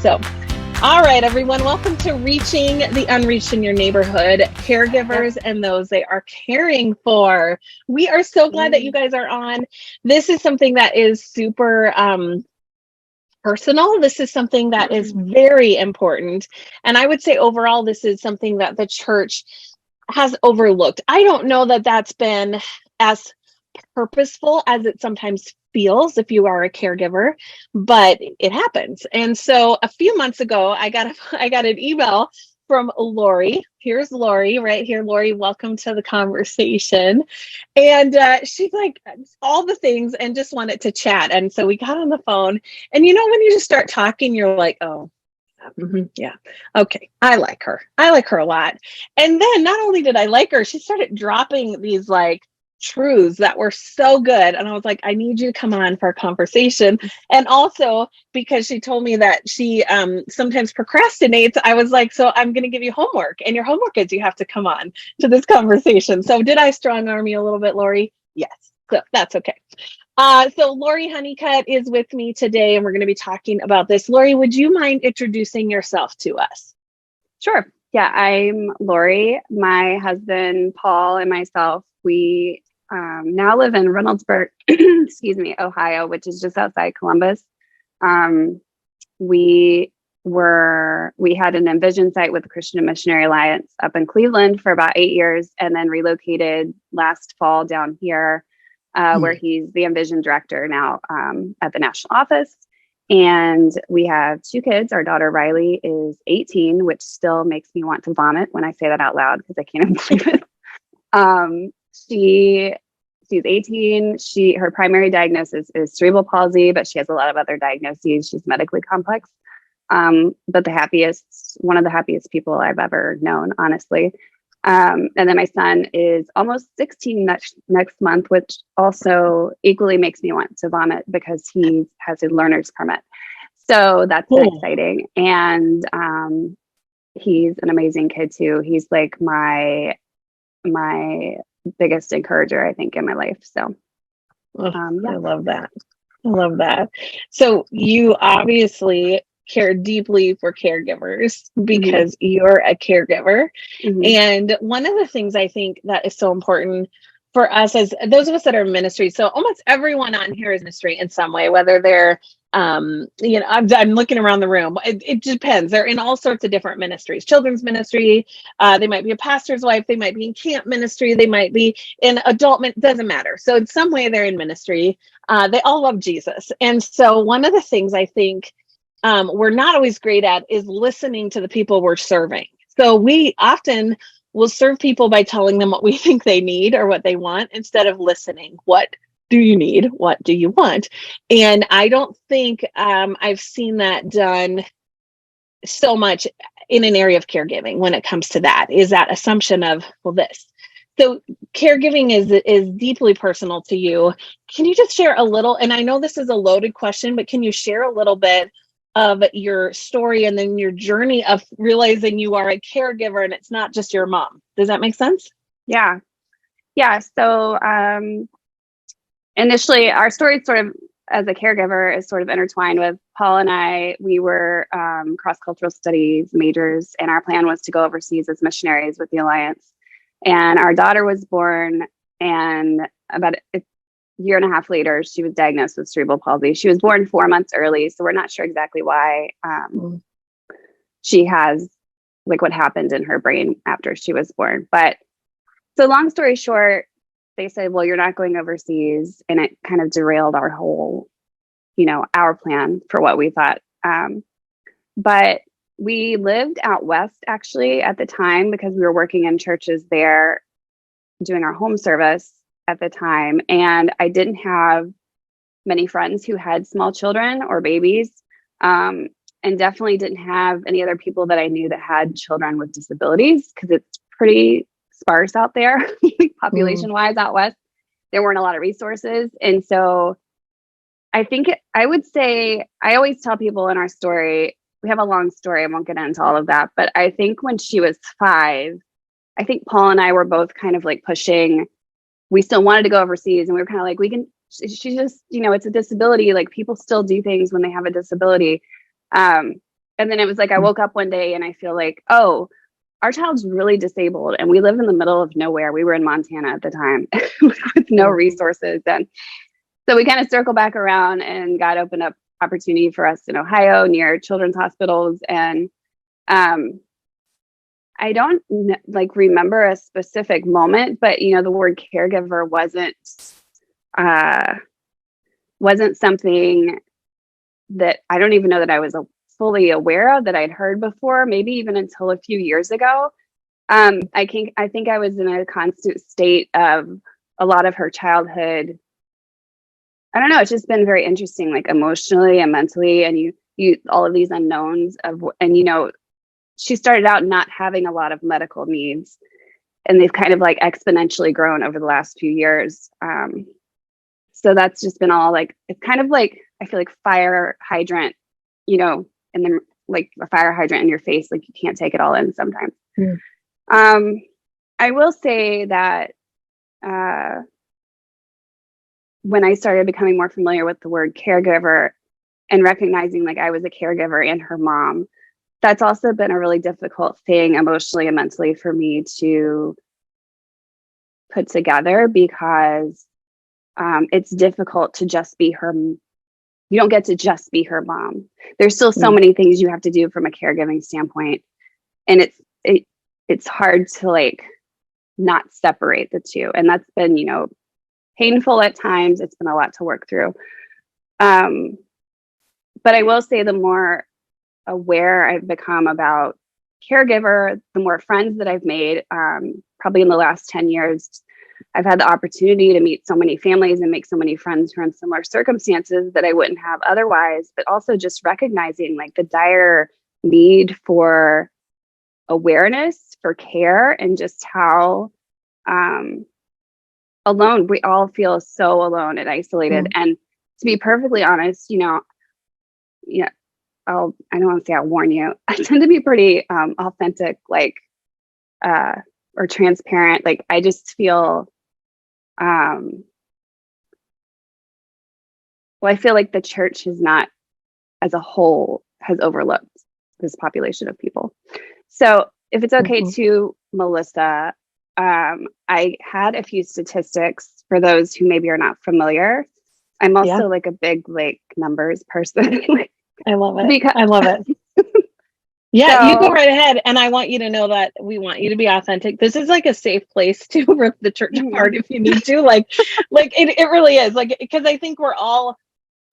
So, all right, everyone, welcome to Reaching the Unreached in Your Neighborhood, caregivers and those they are caring for. We are so glad that you guys are on. This is something that is super personal. This is something that is very important. And I would say overall, this is something that the church has overlooked. I don't know that that's been as purposeful as it sometimes feels if you are a caregiver, but it happens. And so a few months ago, I got an email from Lorie. Here's Lorie right here. Lorie, welcome to the conversation. And she's like all the things and just wanted to chat. And so we got on the phone, and you know, when you just start talking, you're like, oh, yeah. Okay. I like her. I like her a lot. And then not only did I like her, she started dropping these like truths that were so good. And I was like, I need you to come on for a conversation. And also because she told me that she sometimes procrastinates, I was like, so I'm going to give you homework, and your homework is you have to come on to this conversation. So did I strong arm you a little bit, Lorie? Yes. So that's okay. So Lorie Honeycutt is with me today, and we're going to be talking about this. Lorie, would you mind introducing yourself to us? Sure. Yeah, I'm Lorie. My husband, Paul, and myself, we now live in Reynoldsburg, Ohio, which is just outside Columbus. We had an Envision site with the Christian Missionary Alliance up in Cleveland for about 8 years, and then relocated last fall down here, where he's the Envision director now at the national office. And we have 2 kids. Our daughter Riley is 18, which still makes me want to vomit when I say that out loud because I can't even believe it. She's 18. Her primary diagnosis is cerebral palsy, but she has a lot of other diagnoses. She's medically complex. But one of the happiest people I've ever known, honestly. And then my son is almost 16 next month, which also equally makes me want to vomit because he has a learner's permit. So that's been exciting. And he's an amazing kid too. He's like my biggest encourager, I think, in my life. So I love that. I love that. So you obviously care deeply for caregivers because you're a caregiver. And one of the things I think that is so important for us as those of us that are in ministry, so almost everyone on here is ministry in some way, whether they're I'm looking around the room. It depends. They're in all sorts of different ministries. Children's ministry, they might be a pastor's wife, they might be in camp ministry, they might be in adult, doesn't matter. So in some way they're in ministry. They all love Jesus. And so one of the things I think we're not always great at is listening to the people we're serving. So we often will serve people by telling them what we think they need or what they want instead of listening. What do you need? What do you want? And I don't think I've seen that done so much in an area of caregiving when it comes to that, is that assumption of, well, this. So caregiving is deeply personal to you. Can you just share a little, and I know this is a loaded question, but can you share a little bit of your story and then your journey of realizing you are a caregiver and it's not just your mom? Does that make sense? Yeah. So initially, our story sort of as a caregiver is sort of intertwined with Paul and I. We were cross-cultural studies majors, and our plan was to go overseas as missionaries with the Alliance. And our daughter was born, and about a year and a half later, she was diagnosed with cerebral palsy. She was born 4 months early, so we're not sure exactly why she has, like, what happened in her brain after she was born. But so long story short, they said, well, you're not going overseas. And it kind of derailed our whole, our plan for what we thought. But we lived out west, actually, at the time, because we were working in churches there, doing our home service at the time. And I didn't have many friends who had small children or babies, and definitely didn't have any other people that I knew that had children with disabilities, because it's pretty sparse out there, population wise out west. There weren't a lot of resources. And so I would say, I always tell people in our story, we have a long story, I won't get into all of that, but I think when she was 5, I think Paul and I were both kind of like pushing. We still wanted to go overseas, and we were kind of like, she just, it's a disability. Like, people still do things when they have a disability. And then it was like, I woke up one day and I feel like, oh, our child's really disabled and we live in the middle of nowhere. We were in Montana at the time with no resources. And so we kind of circle back around, and God opened up opportunity for us in Ohio near children's hospitals. And I don't remember a specific moment, but the word caregiver wasn't something that I don't even know that I was fully aware of, that I'd heard before, maybe even until a few years ago. I think I was in a constant state of a lot of her childhood. I don't know. It's just been very interesting, like emotionally and mentally, and you all of these unknowns and she started out not having a lot of medical needs, and they've kind of like exponentially grown over the last few years. So that's just been all like, it's kind of like, I feel like fire hydrant, and then like a fire hydrant in your face, like you can't take it all in sometimes. I will say that when I started becoming more familiar with the word caregiver and recognizing like I was a caregiver and her mom, that's also been a really difficult thing emotionally and mentally for me to put together, because it's difficult to just be her. You don't get to just be her mom. There's still so many things you have to do from a caregiving standpoint. And it's hard to like not separate the two. And that's been, painful at times. It's been a lot to work through. But I will say the more aware I've become about caregiver, the more friends that I've made, probably in the last 10 years, I've had the opportunity to meet so many families and make so many friends who are in similar circumstances that I wouldn't have otherwise, but also just recognizing like the dire need for awareness, for care, and just how alone we all feel, so alone and isolated. And to be perfectly honest, I don't want to say I'll warn you. I tend to be pretty authentic, like or transparent. Like I just feel I feel like the church has not, as a whole, has overlooked this population of people. So if it's okay to Melissa, I had a few statistics for those who maybe are not familiar. I'm also like a big like numbers person. I love it. I love it. Yeah, so, you go right ahead. And I want you to know that we want you to be authentic. This is like a safe place to rip the church apart if you need to. Like it really is. Like, because I think we're all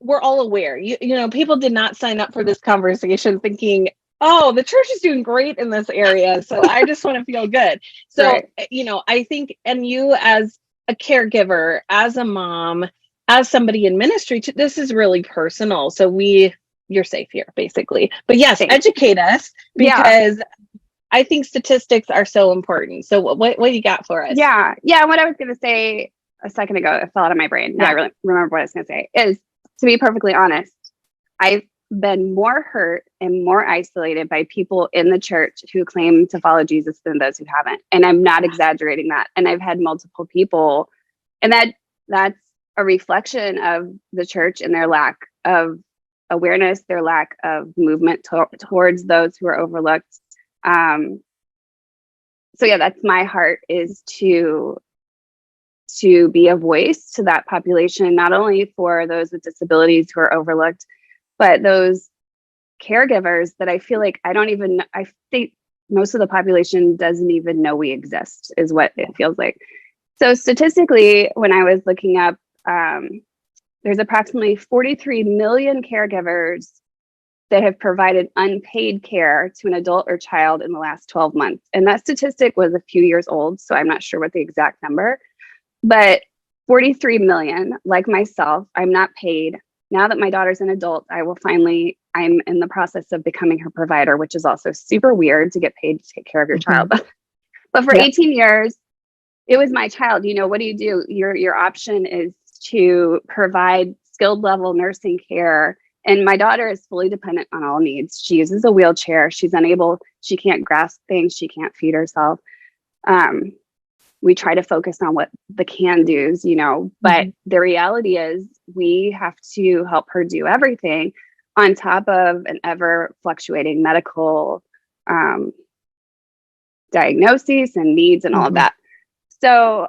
aware. People did not sign up for this conversation thinking, oh, the church is doing great in this area, so I just want to feel good. So, right. I think, and you as a caregiver, as a mom, as somebody in ministry, this is really personal. So you're safe here, basically. But yes, educate us, because I think statistics are so important. So what do you got for us? Yeah. What I was going to say a second ago, it fell out of my brain. Now I really remember what I was going to say, is, to be perfectly honest, I've been more hurt and more isolated by people in the church who claim to follow Jesus than those who haven't. And I'm not exaggerating that. And I've had multiple people, and that's a reflection of the church and their lack of awareness, their lack of movement towards those who are overlooked. So that's my heart, is to be a voice to that population, not only for those with disabilities who are overlooked, but those caregivers that I feel like I think most of the population doesn't even know we exist, is what it feels like. So statistically, when I was looking up, there's approximately 43 million caregivers that have provided unpaid care to an adult or child in the last 12 months. And that statistic was a few years old, so I'm not sure what the exact number, but 43 million, like myself, I'm not paid. Now that my daughter's an adult, I'm in the process of becoming her provider, which is also super weird to get paid to take care of your child. But for 18 years, it was my child. What do you do? Your option is to provide skilled level nursing care. And my daughter is fully dependent on all needs. She uses a wheelchair. She can't grasp things. She can't feed herself. We try to focus on what the can do's, but the reality is we have to help her do everything. on top of an ever fluctuating medical diagnoses and needs and all of that. So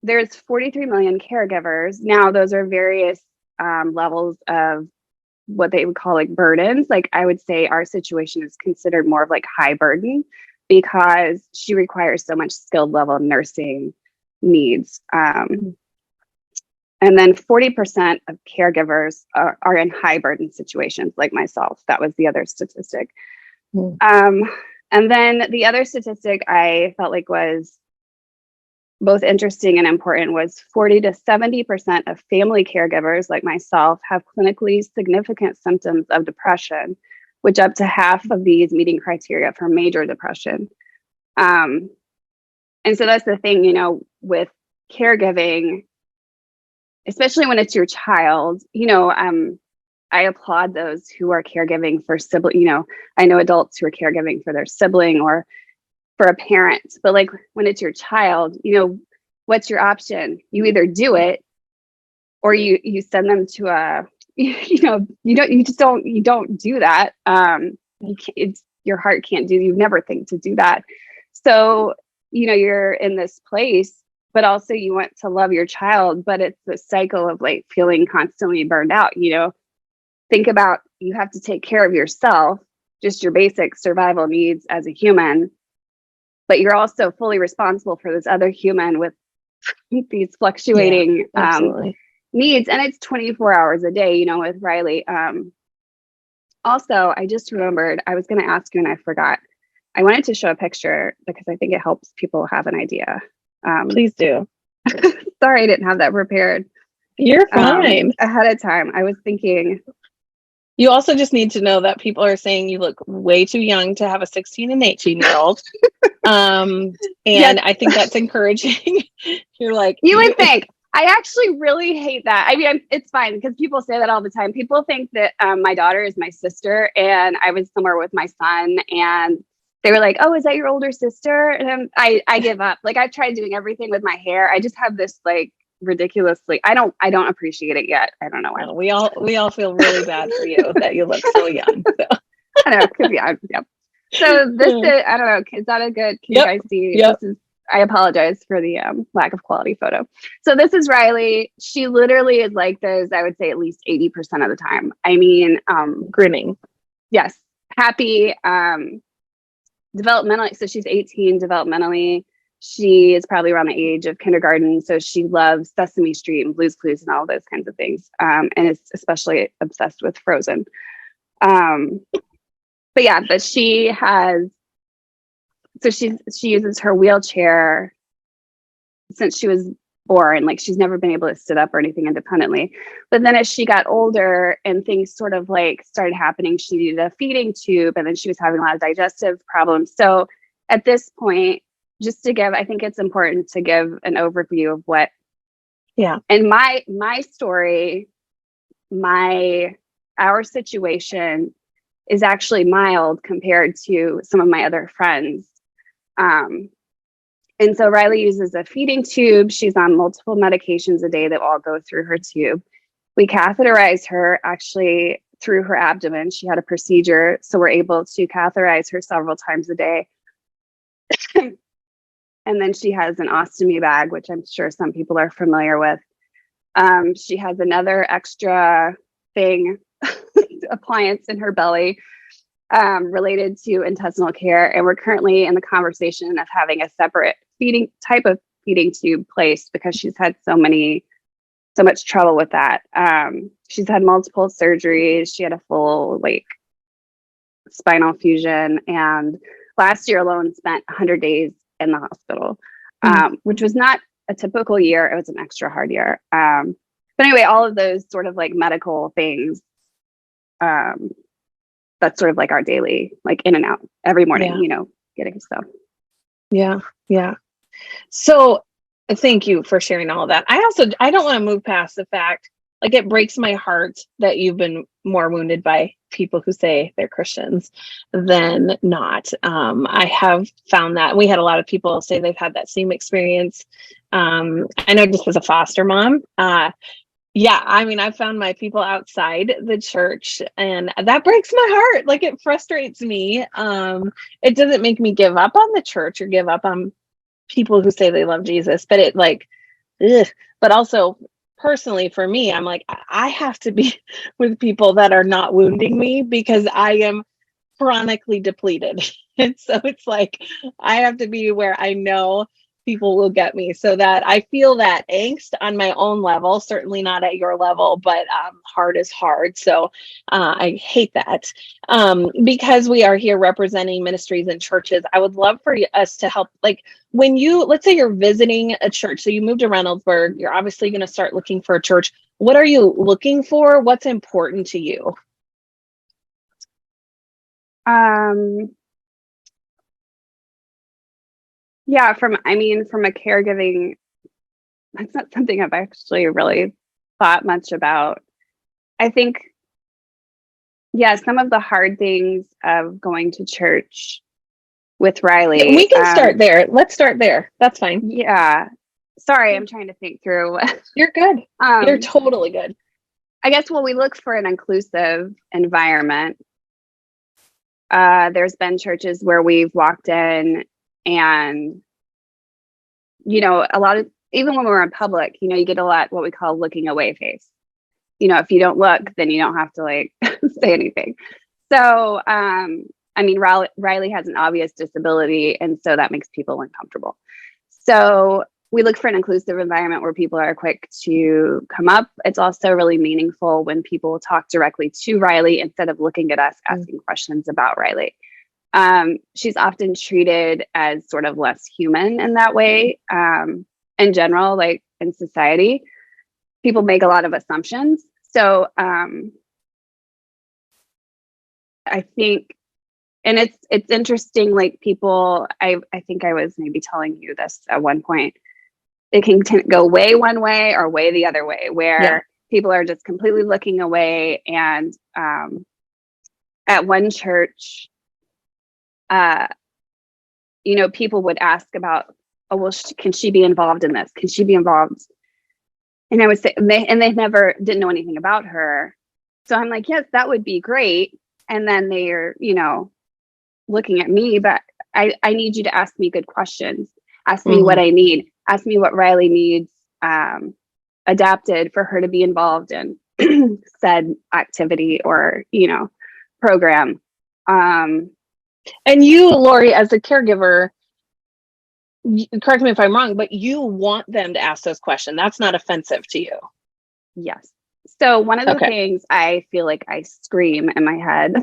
there's 43 million caregivers. Now, those are various levels of what they would call like burdens. Like I would say our situation is considered more of like high burden because she requires so much skilled level nursing needs. And then 40% of caregivers are in high burden situations like myself. That was the other statistic. And then the other statistic I felt like was both interesting and important was 40 to 70% of family caregivers like myself have clinically significant symptoms of depression, which up to half of these meeting criteria for major depression. And so that's the thing, you know, with caregiving, especially when it's your child, you know, I applaud those who are caregiving for sibling, you know, I know adults who are caregiving for their sibling or for a parent, but like when it's your child, you know, what's your option? You either do it or you send them to a, you know, you don't do that. Your heart can't do, you never think to do that. So, you know, you're in this place, but also you want to love your child, but it's the cycle of like feeling constantly burned out. You know, think about, you have to take care of yourself, just your basic survival needs as a human, but you're also fully responsible for this other human with these fluctuating needs. And it's 24 hours a day, you know, with Riley. Also, I just remembered I was going to ask you and I forgot. I wanted to show a picture because I think it helps people have an idea. Please do. Sorry, I didn't have that prepared. You're fine. Ahead of time. I was thinking. You also just need to know that people are saying you look way too young to have a 16 and 18-year-old. And yes. I think that's encouraging. You're like, you would think. I actually really hate that. I mean, it's fine because people say that all the time. People think that my daughter is my sister, and I was somewhere with my son, and they were like, "Oh, is that your older sister?" And I give up. Like I've tried doing everything with my hair. I just have this like ridiculously. I don't appreciate it yet. I don't know why. We all feel really bad for you that you look so young. So. I know, yeah. So this is, I don't know. Is that a good? Can you guys see? Yep. This is. I apologize for the lack of quality photo. So this is Riley. She literally is like this, I would say at least 80% of the time. I mean, grinning. Yes. Happy, developmentally. So she's 18 developmentally. She is probably around the age of kindergarten. So she loves Sesame Street and Blue's Clues and all those kinds of things. And is especially obsessed with Frozen. But she has, so she uses her wheelchair since she was born. Like she's never been able to sit up or anything independently. But then as she got older and things sort of like started happening, she needed a feeding tube, and then she was having a lot of digestive problems. So at this point, just to give, I think it's important to give an overview of what. Yeah. And my story, our situation is actually mild compared to some of my other friends. And so Riley uses a feeding tube. She's on multiple medications a day that all go through her tube. We catheterize her actually through her abdomen. She had a procedure, so we're able to catheterize her several times a day. And then she has an ostomy bag, which I'm sure some people are familiar with. She has another extra thing, appliance in her belly, related to intestinal care. And we're currently in the conversation of having a separate type of feeding tube placed because she's had so much trouble with that. She's had multiple surgeries. She had a full like spinal fusion, and last year alone spent 100 days in the hospital, which was not a typical year. It was an extra hard year. But anyway, all of those sort of like medical things, that's sort of like our daily, like in and out every morning, you know, getting stuff. Yeah. So thank you for sharing all of that. I don't want to move past the fact, like it breaks my heart that you've been more wounded by people who say they're Christians than not. I have found that we had a lot of people say they've had that same experience. I know just as a foster mom, Yeah, I mean, I've found my people outside the church, and that breaks my heart. Like, it frustrates me. It doesn't make me give up on the church or give up on people who say they love Jesus, but it like, ugh. But also personally for me, I'm like, I have to be with people that are not wounding me because I am chronically depleted. And so it's like I have to be where I know people will get me, so that I feel that angst on my own level, certainly not at your level, but hard is hard. So I hate that. Because we are here representing ministries and churches, I would love for us to help. Like, when you, let's say you're visiting a church, so you moved to Reynoldsburg, you're obviously going to start looking for a church. What are you looking for? What's important to you? Yeah, from a caregiving, that's not something I've actually really thought much about. I think, yeah, some of the hard things of going to church with Yeah, we Riley. can start there. Let's start there. That's fine. Yeah. Sorry, I'm trying to think through. You're good. You're um, totally good. I guess, well, we look for an inclusive environment. There's been churches where we've walked in and, a lot of, even when we're in public, you get a lot what we call looking away face. If you don't look, then you don't have to like say anything. So, Riley has an obvious disability, and so that makes people uncomfortable. So we look for an inclusive environment where people are quick to come up. It's also really meaningful when people talk directly to Riley instead of looking at us asking questions about Riley. She's often treated as sort of less human in that way. In general, like in society, people make a lot of assumptions. So I think, and it's interesting, like people, I think I was maybe telling you this at one point, it can go way one way or way the other way, where people are just completely looking away. And at one church, people would ask about, oh, well, can she be involved in this? Can she be involved? And I would say, they never didn't know anything about her. So I'm like, yes, that would be great. And then they're, looking at me, but I need you to ask me good questions. Ask me what I need. Ask me what Riley needs adapted for her to be involved in said activity or, program. And you, Lorie, as a caregiver, correct me if I'm wrong, but you want them to ask those questions. That's not offensive to you. Yes. So one of the things, I feel like I scream in my head,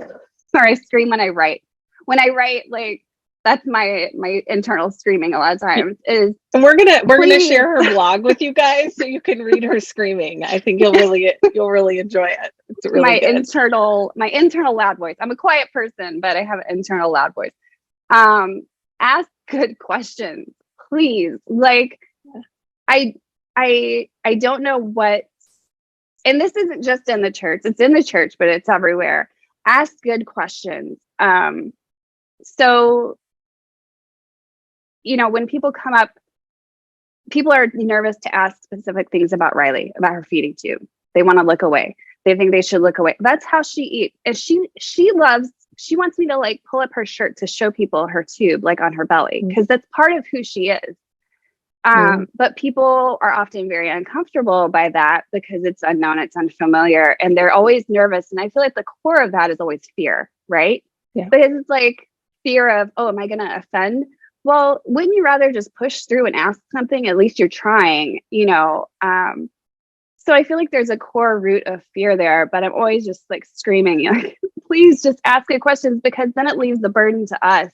or I scream when I write. When I write, like, that's my internal screaming a lot of times is. And we're gonna share her blog with you guys so you can read her screaming. I think you'll really enjoy it. It's really my good. internal loud voice. I'm a quiet person, but I have an internal loud voice. Ask good questions, please. Like, I don't know what, and this isn't just in the church. It's in the church, but it's everywhere. Ask good questions. So, when people come up, people are nervous to ask specific things about Riley, about her feeding tube. They want to look away. They think they should look away. That's how she eats. And she wants me to like pull up her shirt to show people her tube, like on her belly, because that's part of who she is. But people are often very uncomfortable by that because it's unknown, it's unfamiliar, and they're always nervous. And I feel like the core of that is always fear, right? Yeah. Because it's like fear of, oh, am I going to offend? Well, wouldn't you rather just push through and ask something? At least you're trying, So I feel like there's a core root of fear there, but I'm always just like screaming, like, please just ask good questions, because then it leaves the burden to us.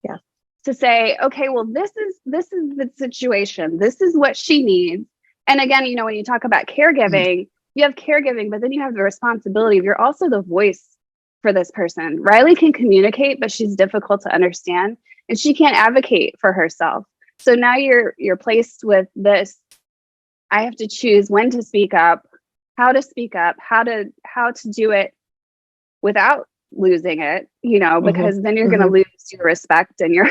Yeah. To say, okay, well, this is the situation. This is what she needs. And again, when you talk about caregiving, you have caregiving, but then you have the responsibility. You're also the voice for this person. Riley can communicate, but she's difficult to understand, and she can't advocate for herself. So now you're placed with this. I have to choose when to speak up, how to speak up, how to do it without losing it, because then you're going to lose your respect and your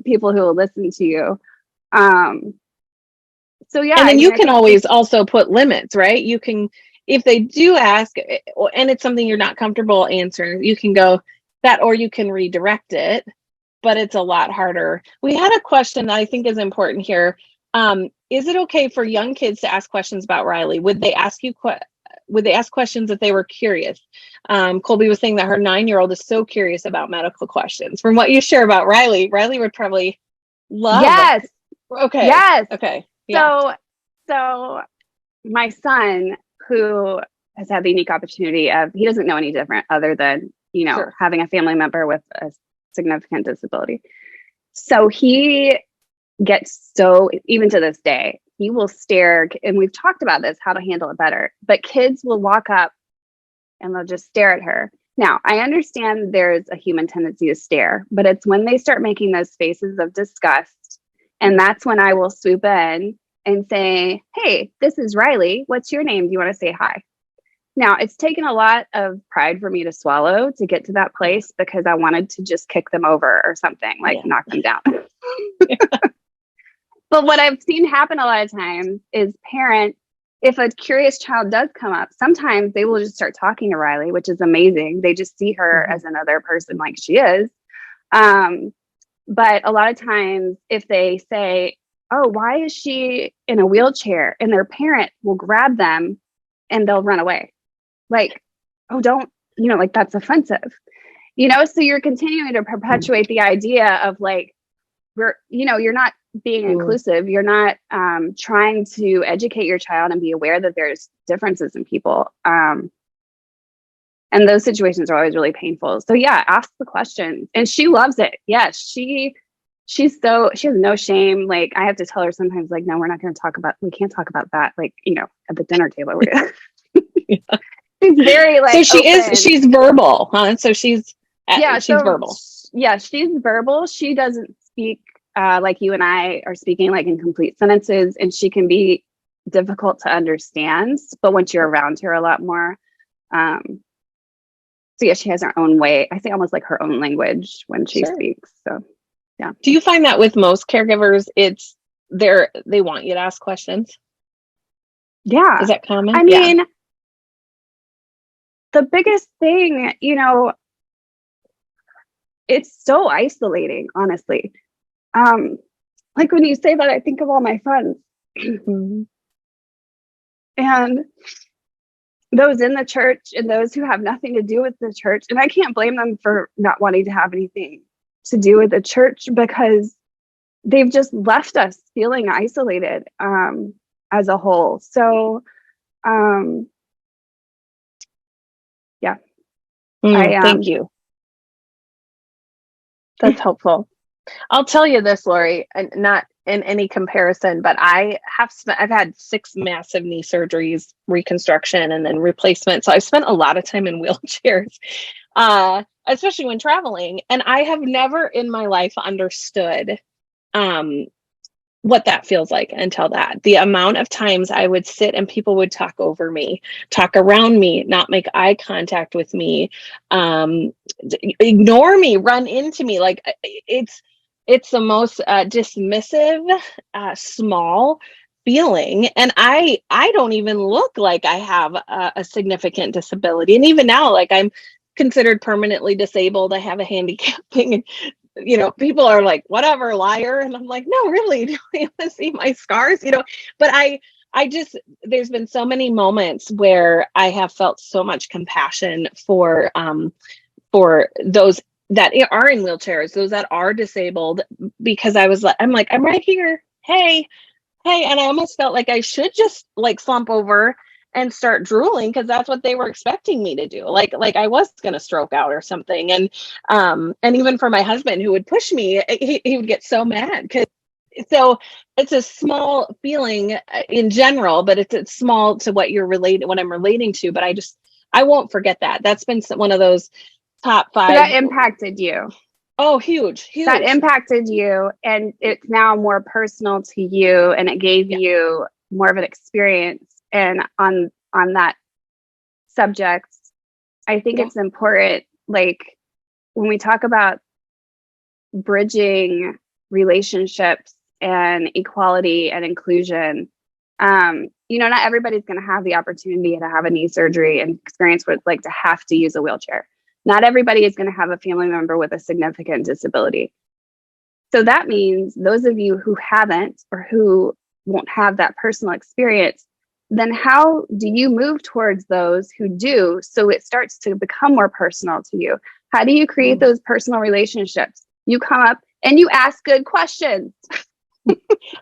people who will listen to you. So So yeah, And I then mean, you I can think always also put limits, right? You can, if they do ask and it's something you're not comfortable answering, you can go that, or you can redirect it, but it's a lot harder. We had a question that I think is important here. Is it okay for young kids to ask questions about Riley? Would they ask questions if they were curious? Colby was saying that her 9-year-old is so curious about medical questions. From what you share about Riley would probably love. yes, Okay. yes. Okay. Yeah. So my son, who has had the unique opportunity of, he doesn't know any different other than, Sure. having a family member with a significant disability. So he gets so, even to this day, he will stare, and we've talked about this, how to handle it better, but kids will walk up and they'll just stare at her. Now, I understand there's a human tendency to stare, but it's when they start making those faces of disgust. And that's when I will swoop in and say, hey, this is Riley. What's your name? Do you want to say hi? Now, it's taken a lot of pride for me to swallow to get to that place, because I wanted to just kick them over or something, like knock them down. But what I've seen happen a lot of times is parents, if a curious child does come up, sometimes they will just start talking to Riley, which is amazing. They just see her as another person like she is. But a lot of times if they say, oh, why is she in a wheelchair? And their parent will grab them and they'll run away. Like, oh, don't, like that's offensive. So you're continuing to perpetuate the idea of like, you're not being inclusive. You're not trying to educate your child and be aware that there's differences in people. And those situations are always really painful. So yeah, ask the questions. And she loves it. Yes, she has no shame. Like I have to tell her sometimes, like, no, we can't talk about that. Like, at the dinner table. Yeah. She's very like, so she's verbal, huh? So she's verbal. Yeah, she's verbal. She doesn't speak like you and I are speaking, like in complete sentences, and she can be difficult to understand. But once you're around her a lot more, so yeah, she has her own way. I think almost like her own language when she speaks. So yeah. Do you find that with most caregivers, they want you to ask questions? Yeah. Is that common? I mean, the biggest thing, it's so isolating, honestly. Like when you say that, I think of all my friends and those in the church and those who have nothing to do with the church. And I can't blame them for not wanting to have anything to do with the church, because they've just left us feeling isolated as a whole. So, yeah. Thank you. That's helpful. I'll tell you this, Lorie, and not in any comparison, but I've had 6 massive knee surgeries, reconstruction, and then replacement. So I've spent a lot of time in wheelchairs, especially when traveling. And I have never in my life understood what that feels like until that. The amount of times I would sit and people would talk over me, talk around me, not make eye contact with me, ignore me, run into me. Like it's the most dismissive, small feeling. And I don't even look like I have a significant disability. And even now, like I'm considered permanently disabled. I have a handicapping. People are like, whatever, liar. And I'm like, no, really, do you want to see my scars? But I just, there's been so many moments where I have felt so much compassion for those that are in wheelchairs, those that are disabled, because I'm right here. Hey. And I almost felt like I should just like slump over and start drooling, because that's what they were expecting me to do. Like I was going to stroke out or something. And even for my husband, who would push me, he would get so mad. So it's a small feeling in general, but it's small to what I'm relating to. But I won't forget that. That's been one of those top 5. So that impacted you. Oh, huge. That impacted you, and it's now more personal to you, and it gave you more of an experience. And on that subject, I think it's important, like when we talk about bridging relationships and equality and inclusion, Not everybody's going to have the opportunity to have a knee surgery and experience what it's like to have to use a wheelchair. Not everybody is going to have a family member with a significant disability. So that means those of you who haven't or who won't have that personal experience, then how do you move towards those who do, so it starts to become more personal to you? How do you create those personal relationships? You come up and you ask good questions.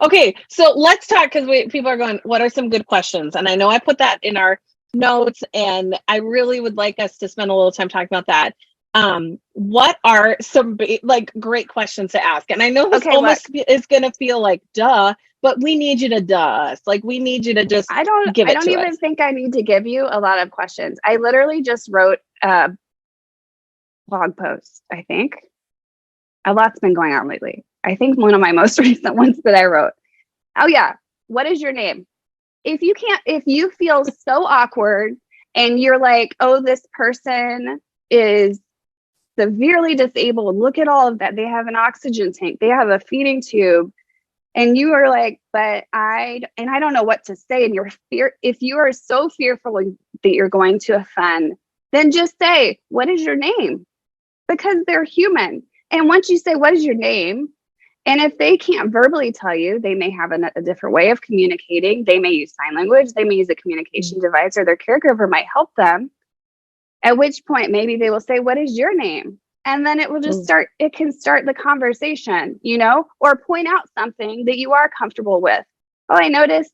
Okay, so let's talk, because people are going, what are some good questions? And I know I put that in our notes, and I really would like us to spend a little time talking about that. What are some great questions to ask? And I know this is going to feel like duh, but we need you to duh us. Like, we need you to just I don't even think I need to give you a lot of questions. I literally just wrote a blog post, I think. A lot's been going on lately. I think one of my most recent ones that I wrote. Oh yeah. What is your name? If you feel so awkward and you're like, oh, this person is severely disabled. Look at all of that. They have an oxygen tank. They have a feeding tube. And you are like, but I don't know what to say. And if you are so fearful that you're going to offend, then just say, what is your name? Because they're human. And once you say, what is your name? And if they can't verbally tell you, they may have a different way of communicating. They may use sign language. They may use a communication device, or their caregiver might help them. At which point, maybe they will say, what is your name? And then it will just it can start the conversation, or point out something that you are comfortable with. Oh, I noticed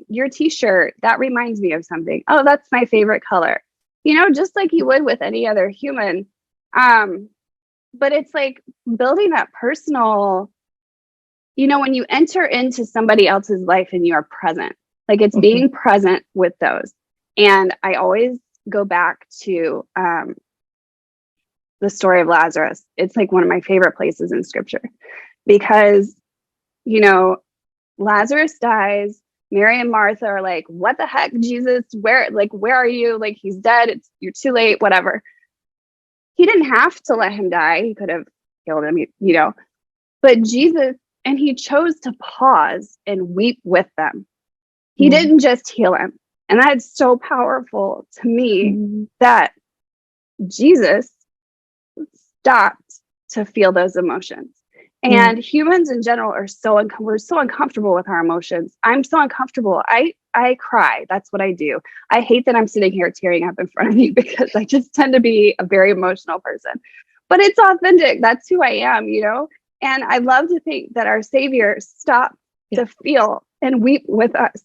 your t-shirt. That reminds me of something. Oh, that's my favorite color. Just like you would with any other human. But it's like building that personal, when you enter into somebody else's life and you are present, like it's being present with those. And I always go back to the story of Lazarus. It's like one of my favorite places in scripture because, Lazarus dies. Mary and Martha are like, what the heck, Jesus, where are you? Like, he's dead. You're too late, whatever. He didn't have to let him die. He could have killed him, but Jesus, and he chose to pause and weep with them. He didn't just heal him. And that's so powerful to me that Jesus stopped to feel those emotions. And humans in general are we're so uncomfortable with our emotions. I'm so uncomfortable. I cry. That's what I do. I hate that I'm sitting here tearing up in front of you because I just tend to be a very emotional person. But it's authentic. That's who I am, And I love to think that our Savior stopped to feel and weep with us.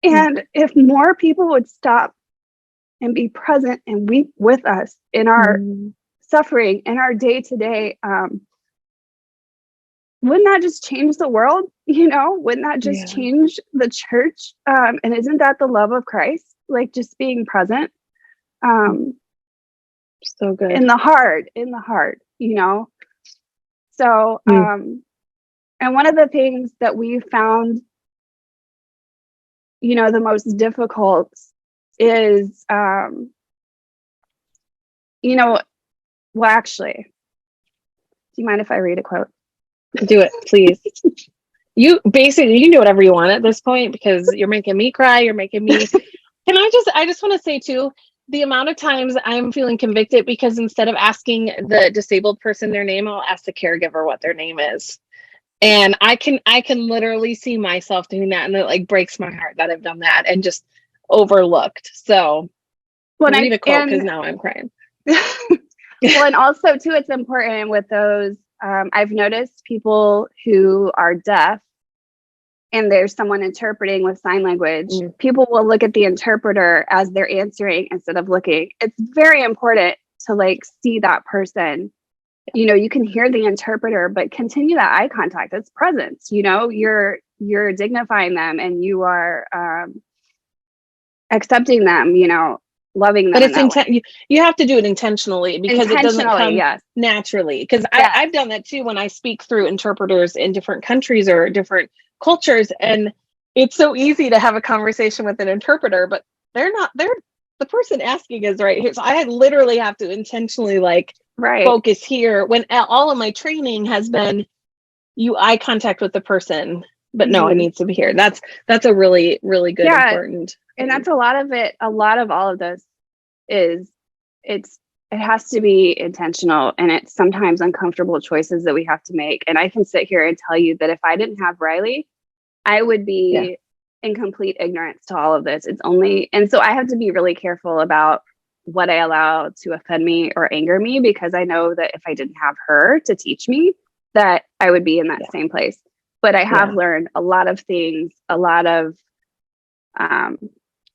And if more people would stop and be present and weep with us in our suffering, in our day-to-day, wouldn't that just change the world? Wouldn't that just change the church? And isn't that the love of Christ? Like, just being present. So good. In the heart, So, and one of the things that we found, the most difficult is, well, actually, do you mind if I read a quote? Do it, please. You can do whatever you want at this point because you're making me cry. You're making me. I just want to say too, the amount of times I'm feeling convicted because instead of asking the disabled person their name, I'll ask the caregiver what their name is. And I can literally see myself doing that, and it breaks my heart that I've done that and just overlooked. So I need a quote because now I'm crying. Well, and also too, it's important with those. I've noticed people who are deaf and there's someone interpreting with sign language. People will look at the interpreter as they're answering instead of looking. It's very important to see that person. You can hear the interpreter, but continue that eye contact. It's presence. You're dignifying them and you are accepting them, loving them. But it's you have to do it intentionally because it doesn't come naturally. Because I've done that too when I speak through interpreters in different countries or different cultures, and it's so easy to have a conversation with an interpreter, but the person asking is right here. So I literally have to intentionally focus here when all of my training has been eye contact with the person but no, it needs to be here. That's a really, really good, important. And that's a lot of it. A lot of all of this is it has to be intentional, and it's sometimes uncomfortable choices that we have to make. And I can sit here and tell you that if I didn't have Riley, I would be in complete ignorance to all of this. And so I have to be really careful about what I allow to offend me or anger me, because I know that if I didn't have her to teach me, that I would be in that same place. But I have learned a lot of things, a lot of,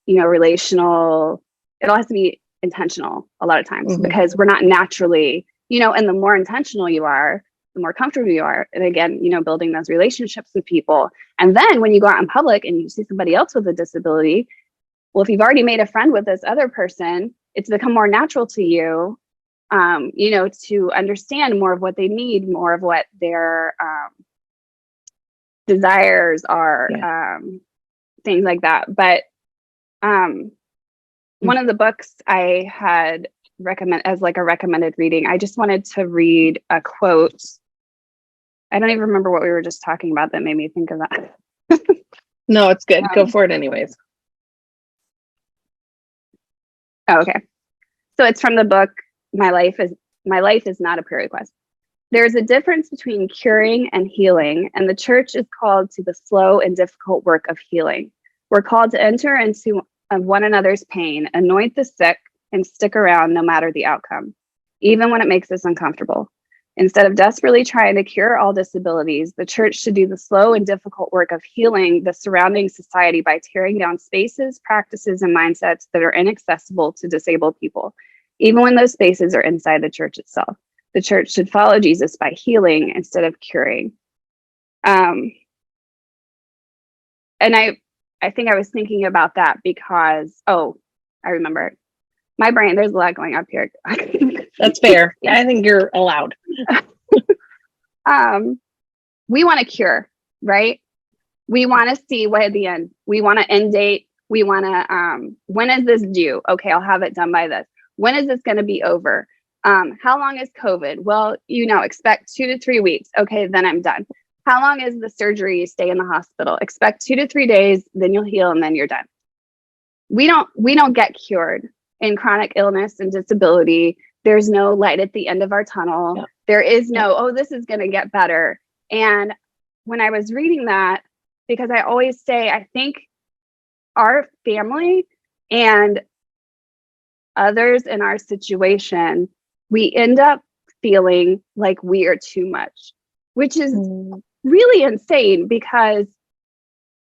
relational, it all has to be intentional a lot of times, because we're not naturally, and the more intentional you are, the more comfortable you are. And again, building those relationships with people. And then when you go out in public and you see somebody else with a disability, well, if you've already made a friend with this other person, it's become more natural to you, to understand more of what they need, more of what their desires are, things like that. But one of the books I had recommend as like a recommended reading, I just wanted to read a quote. I don't even remember what we were just talking about that made me think of that. No, it's good. Go for it anyways. Oh, okay. So it's from the book, My Life is Not a Prayer Request. There is a difference between curing and healing, and the church is called to the slow and difficult work of healing. We're called to enter into one another's pain, anoint the sick, and stick around no matter the outcome, even when it makes us uncomfortable. Instead of desperately trying to cure all disabilities, the church should do the slow and difficult work of healing the surrounding society by tearing down spaces, practices, and mindsets that are inaccessible to disabled people, even when those spaces are inside the church itself. The church should follow Jesus by healing instead of curing. And I think I was thinking about that because, I remember. My brain, there's a lot going up here. That's fair. I think you're allowed. We want to cure, right? We want to see what at the end. We want to end date. We want to, when is this due? Okay, I'll have it done by this. When is this going to be over? How long is COVID? Well, expect 2 to 3 weeks. Okay, then I'm done. How long is the surgery? Stay in the hospital. Expect 2 to 3 days, then you'll heal, and then you're done. We don't get cured in chronic illness and disability. There's no light at the end of our tunnel. Yeah. There is no, this is going to get better. And when I was reading that, because I always say, I think our family and others in our situation, we end up feeling like we are too much, which is really insane, because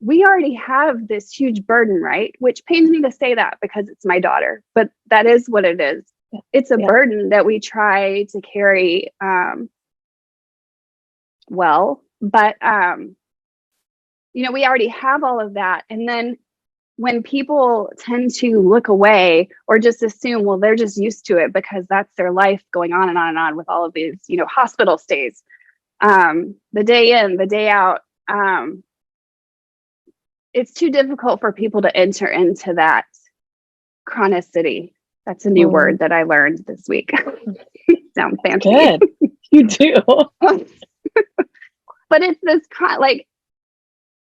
we already have this huge burden, right? Which pains me to say that because it's my daughter, but that is what it is. Yeah. It's a burden that we try to carry but we already have all of that. And then when people tend to look away or just assume, well, they're just used to it because that's their life going on and on and on with all of these, hospital stays, the day in, the day out. It's too difficult for people to enter into that chronicity. That's a new word that I learned this week. Sounds fancy. Good. You do. But it's this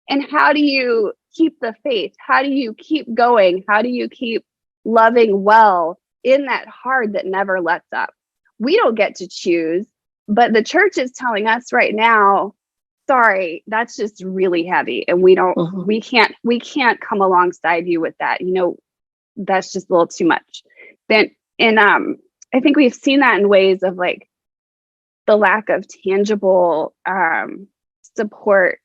and how do you keep the faith? How do you keep going? How do you keep loving well in that hard that never lets up? We don't get to choose, but the church is telling us right now, sorry, that's just really heavy. And we can't come alongside you with that. That's just a little too much. Then, and I think we've seen that in ways of like the lack of tangible support.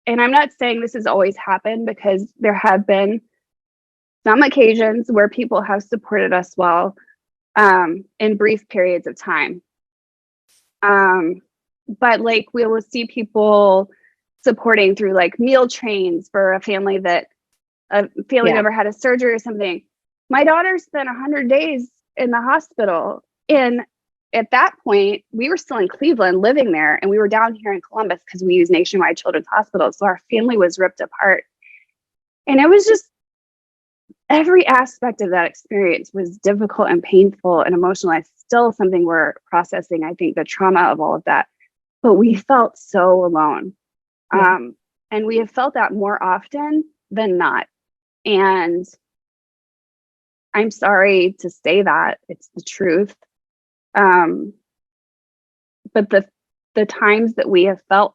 And I'm not saying this has always happened, because there have been some occasions where people have supported us well in brief periods of time. But like we will see people supporting through like meal trains for a family never had a surgery or something. My daughter spent 100 days in the hospital. And at that point, we were still in Cleveland living there, and we were down here in Columbus because we use Nationwide Children's Hospital. So our family was ripped apart. And it was just, every aspect of that experience was difficult and painful and emotional. It's still something we're processing, I think, the trauma of all of that. But we felt so alone. And we have felt that more often than not. And I'm sorry to say that, it's the truth. But the times that we have felt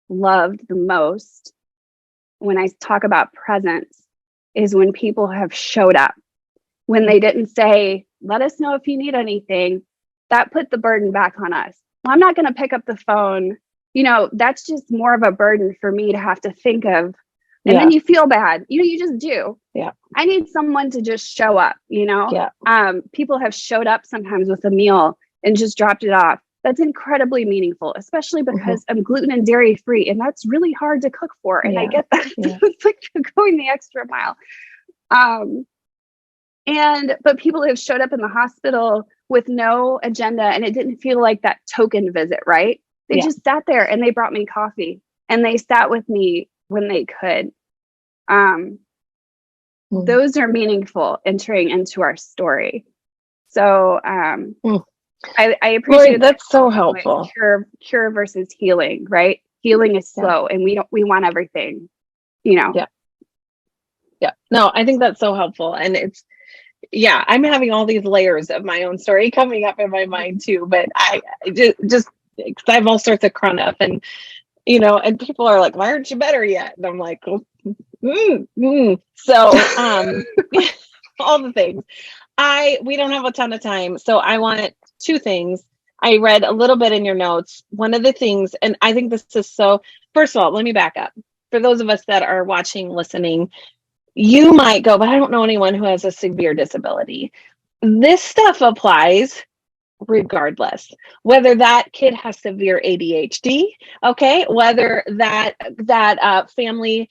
loved the most, when I talk about presence, is when people have showed up. When they didn't say, let us know if you need anything, that put the burden back on us. Well, I'm not going to pick up the phone. That's just more of a burden for me to have to think of. And then you feel bad. You just do. Yeah. I need someone to just show up, Yeah. People have showed up sometimes with a meal and just dropped it off. That's incredibly meaningful, especially because I'm gluten and dairy free, and that's really hard to cook for. And I get that. It's like going the extra mile. But people have showed up in the hospital with no agenda, and it didn't feel like that token visit, right? They just sat there and they brought me coffee and they sat with me when they could. Those are meaningful entering into our story. So I appreciate that's so helpful. Cure versus healing, right? Healing is slow, and we want everything, Yeah. No, I think that's so helpful. And I'm having all these layers of my own story coming up in my mind too, but I just because I have all sorts of chronic and and people are like, why aren't you better yet? And I'm like, so all the things. We don't have a ton of time, so I want two things. I read a little bit in your notes. One of the things, and I think this is first of all, let me back up. For those of us that are watching, listening, you might go, but I don't know anyone who has a severe disability. This stuff applies regardless, whether that kid has severe ADHD, okay, whether that family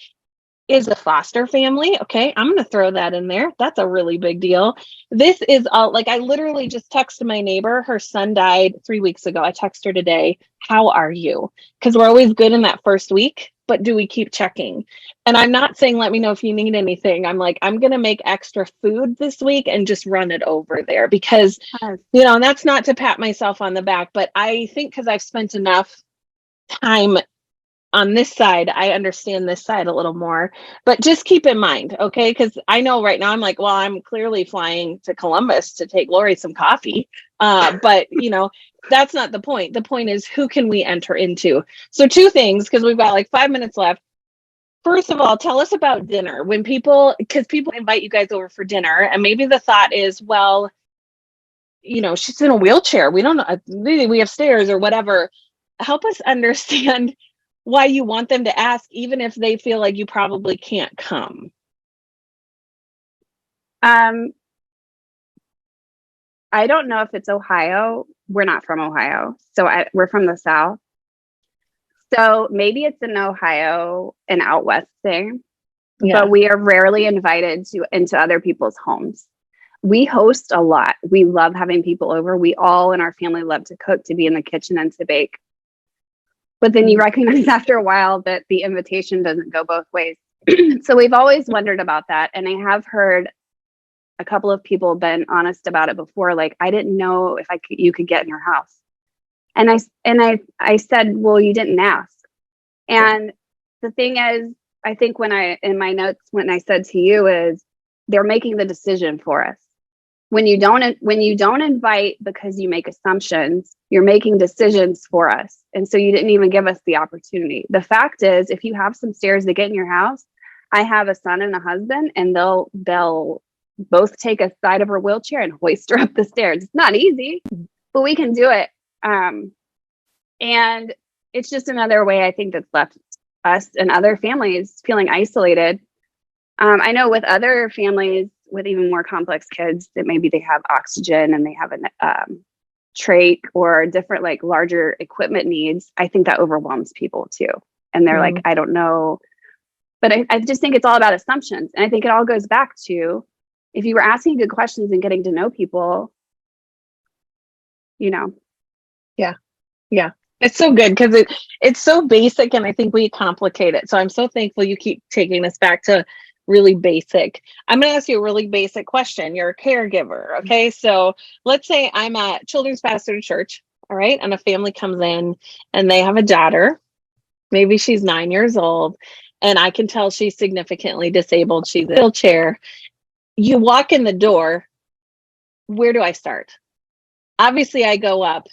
is a foster family. Okay, I'm going to throw that in there. That's a really big deal. This is all I literally just texted my neighbor. Her son died 3 weeks ago. I texted her today. How are you? Because we're always good in that first week, but do we keep checking? And I'm not saying, let me know if you need anything. I'm like, I'm going to make extra food this week and just run it over there because, and that's not to pat myself on the back, but I think because I've spent enough time on this side, I understand this side a little more, but just keep in mind, okay? Because I know right now I'm like, well, I'm clearly flying to Columbus to take Lorie some coffee. But that's not the point. The point is, who can we enter into? So two things, because we've got like 5 minutes left. First of all, tell us about dinner. Because people invite you guys over for dinner, and maybe the thought is, well, she's in a wheelchair. We don't know, we have stairs or whatever. Help us understand why you want them to ask, even if they feel like you probably can't come. I don't know if it's Ohio. We're not from Ohio. So we're from the South. So maybe it's an Ohio and out West thing, but we are rarely invited into other people's homes. We host a lot. We love having people over. We all in our family love to cook, to be in the kitchen and to bake. But then you recognize after a while that the invitation doesn't go both ways. So we've always wondered about that. And I have heard a couple of people been honest about it before. Like, I didn't know if you could get in your house. And I said, well, you didn't ask. And the thing is, I think in my notes, when I said to you is, they're making the decision for us. When you don't invite because you make assumptions, you're making decisions for us. And so you didn't even give us the opportunity. The fact is, if you have some stairs to get in your house, I have a son and a husband, and they'll both take a side of her wheelchair and hoist her up the stairs. It's not easy, but we can do it. And it's just another way I think that's left us and other families feeling isolated. I know with other families with even more complex kids that maybe they have oxygen and they have a trach or different like larger equipment needs. I think that overwhelms people too. And they're like, I don't know. But I just think it's all about assumptions. And I think it all goes back to, if you were asking good questions and getting to know people, Yeah. It's so good because it's so basic, and I think we complicate it. So I'm so thankful you keep taking us back to really basic. I'm going to ask you a really basic question. You're a caregiver. Okay. So let's say I'm a children's pastor at church. All right. And a family comes in and they have a daughter Maybe she's 9 years old and I can tell she's significantly disabled. She's in a wheelchair. You walk in the door. Where do I start? Obviously I go up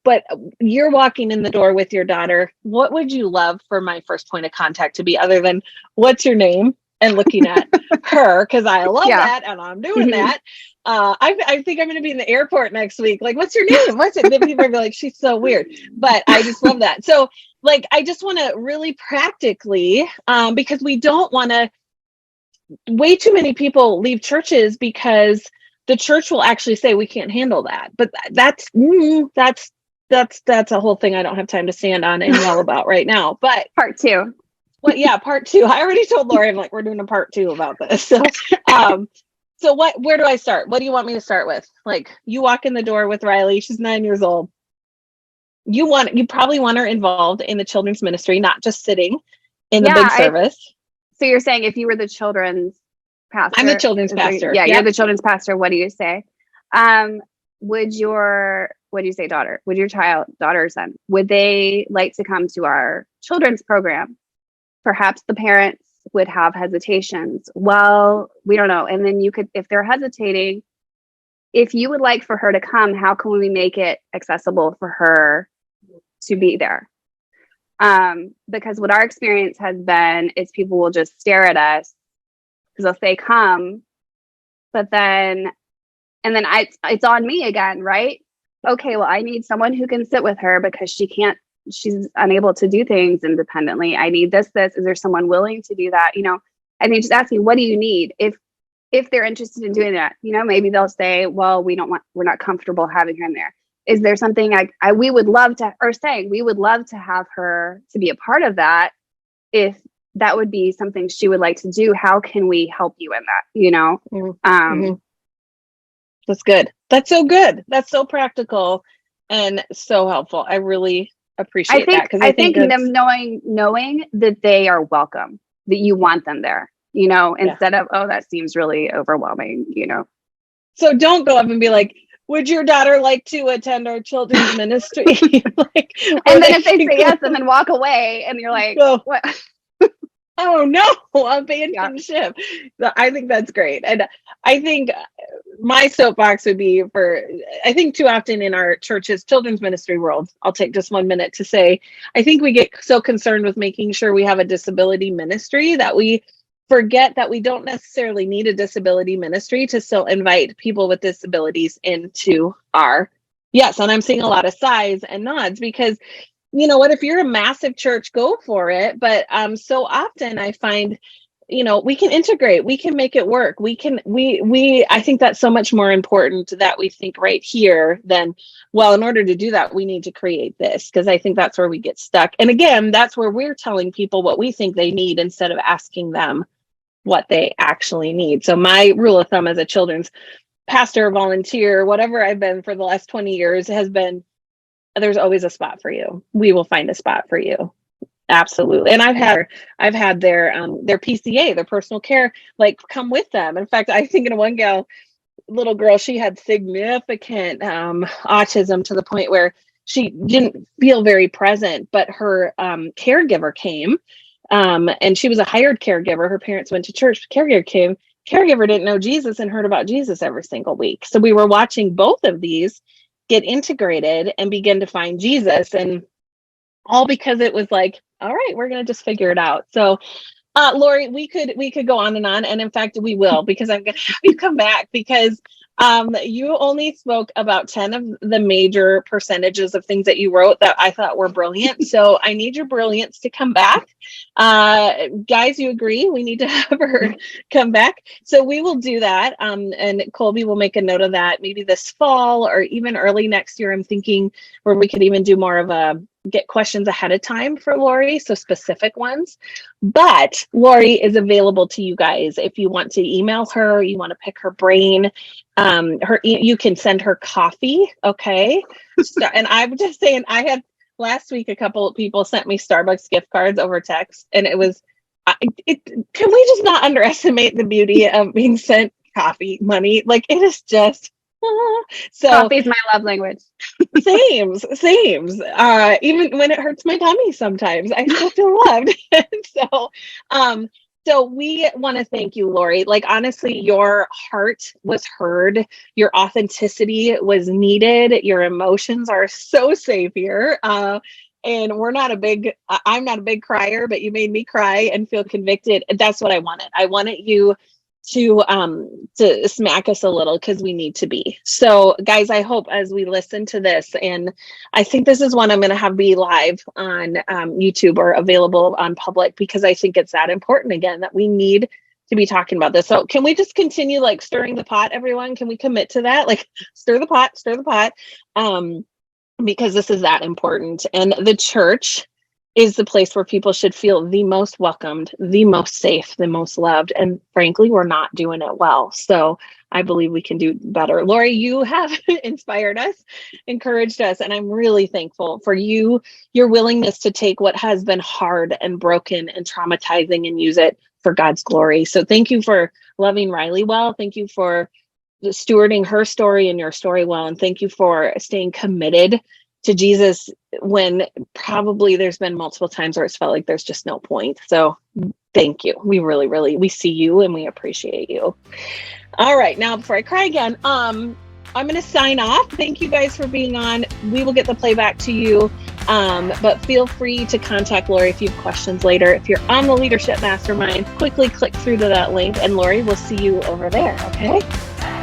but you're walking in the door with your daughter. What would you love for my first point of contact to be other than what's your name and looking at her? Cause I love that. And I'm doing that. I think I'm going to be in the airport next week. Like, what's your name? What's it? Then people are like, she's so weird, but I just love that. So like, I just want to really practically, because we don't want to, way too many people leave churches because the church will actually say we can't handle that. But that's a whole thing I don't have time to stand on and yell about right now. But part 2. Well, yeah, part 2. I already told Lorie, I'm like, we're doing a part 2 about this. So, where do I start? What do you want me to start with? Like, you walk in the door with Riley. She's 9 years old. You probably want her involved in the children's ministry, not just sitting in the big service. So you're saying if you were the children's pastor? I'm the children's pastor. Yeah, you're the children's pastor. What do you say? What do you say, daughter? Would your daughter or son, would they like to come to our children's program? Perhaps the parents would have hesitations. Well, we don't know. And then you could, if they're hesitating, if you would like for her to come, how can we make it accessible for her to be there? Because what our experience has been is people will just stare at us because they'll say come, but then it's on me again, right? Okay, well, I need someone who can sit with her because she's unable to do things independently. I need this. Is there someone willing to do that? And they just ask me, what do you need? If they're interested in doing that, maybe they'll say, well, we're not comfortable having her in there. Is there something we would love to have her to be a part of that? If that would be something she would like to do, how can we help you in that? Mm-hmm. That's good. That's so good. That's so practical and so helpful. I really appreciate that. Because I think them knowing that they are welcome, that you want them there, instead of, oh, that seems really overwhelming, So don't go up and be like, would your daughter like to attend our children's ministry? And then if they say yes and then walk away and you're like, what? Oh no, abandon ship. I think that's great. And I think my soapbox would be I think too often in our church's children's ministry world, I'll take just 1 minute to say, I think we get so concerned with making sure we have a disability ministry that we forget that we don't necessarily need a disability ministry to still invite people with disabilities into our, yes. And I'm seeing a lot of sighs and nods because what, if you're a massive church, go for it. But so often I find, we can integrate, we can make it work. I think that's so much more important that we think right here than, well, in order to do that, we need to create this, because I think that's where we get stuck. And again, that's where we're telling people what we think they need instead of asking them what they actually need. So my rule of thumb as a children's pastor, volunteer, whatever I've been for the last 20 years has been, there's always a spot for you. We will find a spot for you. Absolutely. And I've had their PCA, their personal care, come with them. In fact, I think in one little girl, she had significant autism to the point where she didn't feel very present, but her caregiver came, and she was a hired caregiver. Her parents went to church. Caregiver came. Caregiver didn't know Jesus and heard about Jesus every single week. So we were watching both of these get integrated and begin to find Jesus, and all because it was like, all right, we're going to just figure it out. So, Lorie, we could go on, and in fact, we will, because I'm going to have you come back because you only spoke about 10 of the major percentages of things that you wrote that I thought were brilliant. So I need your brilliance to come back. Guys, you agree? We need to have her come back. So we will do that. And Colby will make a note of that maybe this fall or even early next year. I'm thinking where we could even do more of get questions ahead of time for Lorie, so specific ones. But Lorie is available to you guys if you want to email her, you want to pick her brain. You can send her coffee, okay? And I'm just saying, I had last week a couple of people sent me Starbucks gift cards over text, and it was. Can we just not underestimate the beauty of being sent coffee money? It is just. So coffee's my love language. Same. Even when it hurts my tummy sometimes, I still feel loved. So, so we want to thank you, Lorie. Like, honestly, your heart was heard. Your authenticity was needed. Your emotions are so safe here. And I'm not a big crier, but you made me cry and feel convicted. That's what I wanted. I wanted you to smack us a little, because we need to be. So guys, I hope as we listen to this, and I think this is one I'm going to have be live on YouTube or available on public, because I think it's that important, again, that we need to be talking about this. So can we just continue like stirring the pot, everyone? Can we commit to that? Like, stir the pot, because this is that important. And the church is the place where people should feel the most welcomed, the most safe, the most loved. And frankly, we're not doing it well. So I believe we can do better. Lorie, you have inspired us, encouraged us, and I'm really thankful for your willingness to take what has been hard and broken and traumatizing and use it for God's glory. So thank you for loving Riley well. Thank you for stewarding her story and your story well. And thank you for staying committed to Jesus when probably there's been multiple times where it's felt like there's just no point. So thank you. We really, we see you and we appreciate you. All right. Now, before I cry again, I'm going to sign off. Thank you guys for being on. We will get the playback to you. But feel free to contact Lorie if you have questions later. If you're on the Leadership Mastermind, quickly click through to that link, and Lorie will see you over there. Okay.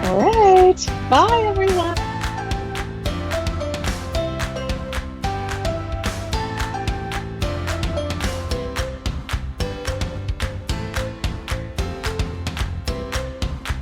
All right. Bye, everyone.